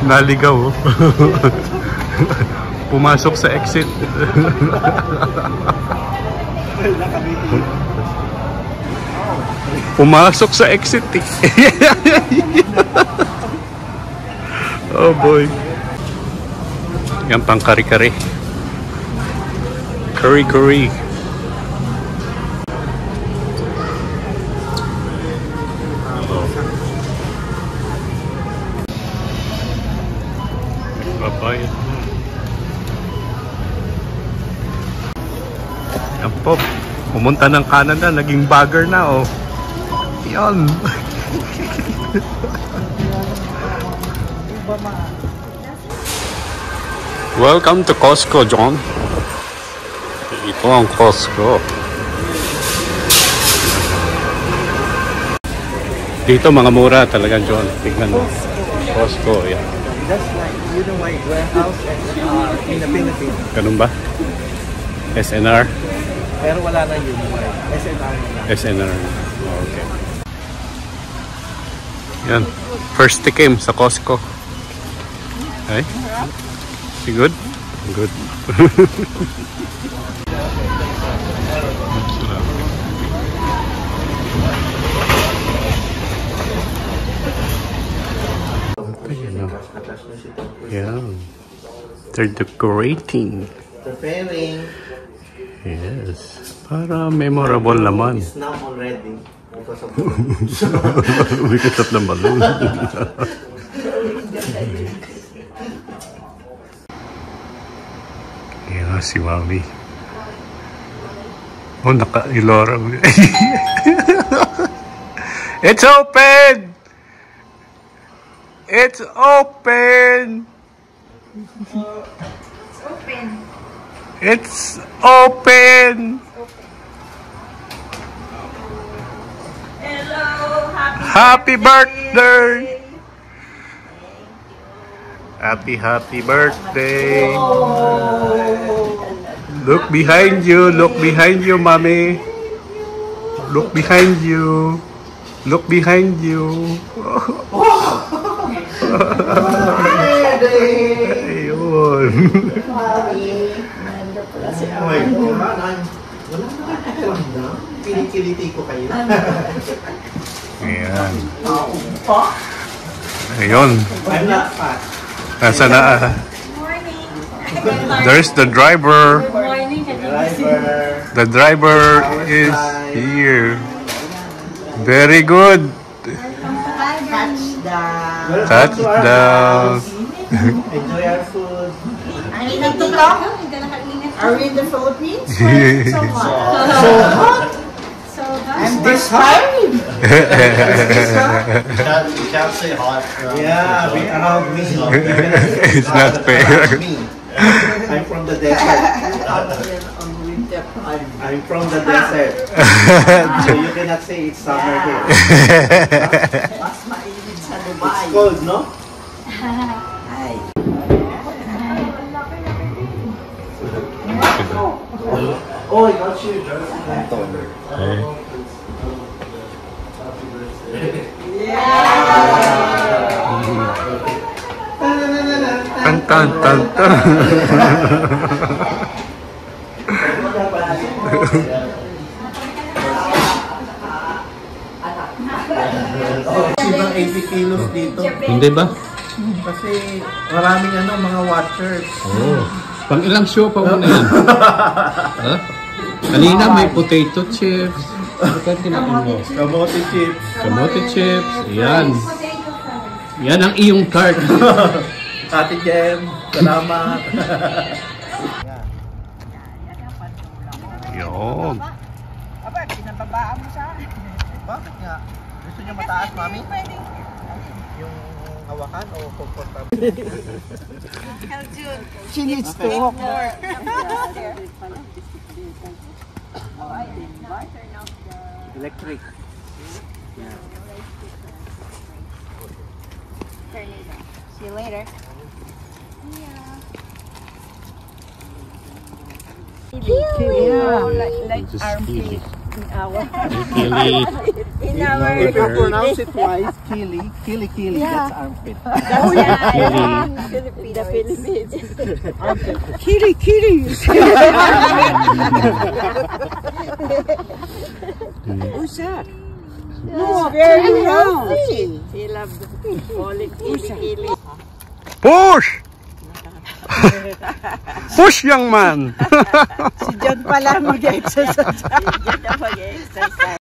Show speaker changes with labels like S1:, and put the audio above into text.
S1: Naligaw. Pumasok sa exit. Pumasok sa exit eh. Oh boy. Yan pang kari-kari. Curry. Bye-bye. Yan po. Pumunta ng Canada. Naging bagger na oh. Yan. Welcome to Costco, John. Ito ang Costco. Dito mga mura talaga, John. Tingnan mo. Costco, yan.
S2: That's like Unified Warehouse in the Philippines.
S1: Ganun ba? SNR?
S2: Pero wala na Unified. SNR na.
S1: SNR. Oh, okay. Yan. First tikim sa Costco. Okay. You good? Good. Yeah. They're decorating.
S2: Preparing.
S1: Yes. Para memorable naman.
S2: It's now already because of
S1: the balloon. Yeah, si Mami. Oh, naka-ilora. It's open! It's open! It's open!
S3: Hello,
S1: Happy birthday! Happy birthday! Look behind you, Mommy. Look behind you. Look behind you. Ayun.
S2: Kilikiliti ko kayo.
S1: Ayan. Ayun.
S2: I'm not fat.
S1: Nasa na? There's the driver. The driver is here. Very good. Touchdown.
S2: Enjoy our food.
S3: Are we in the Philippines?
S2: So hot.
S3: I'm
S2: This hot?
S4: You can't say hot.
S2: Yeah, around me.
S1: It's not fair.
S2: I'm from the desert. I'm from the desert. So you cannot say it's summer here. It's cold, no? Oh, I got you.
S1: Tan.
S2: Ibang 80 kilos dito.
S1: Hindi ba?
S2: Kasi maraming mga watchers.
S1: Oh. Pang ilang show pa muna yan? Huh? Kanina may potato chips. Ano ka tinakin mo?
S2: Kamote chips.
S1: Kamote chips. Yan. Yan ang iyong cart.
S2: Ate Jem, salamat.
S1: Yun.
S3: Aba, pinababaan mo siya.
S2: Bakit nga? Gusto niyo mataas, Mami? Yung hawakan o comfortable?
S3: She needs to walk more.
S2: Electric.
S3: See you later. Yeah, like
S1: Just
S3: armpit in our
S1: Kilit.
S3: in
S2: If you pronounce it twice, kili, that's armpit.
S3: Oh, yeah. The Philippines. Kili. Who's that? No, very healthy. She loves calling kili.
S4: Push! Push, young man!
S3: Si John pala mag-exercise. Si John mag-exercise.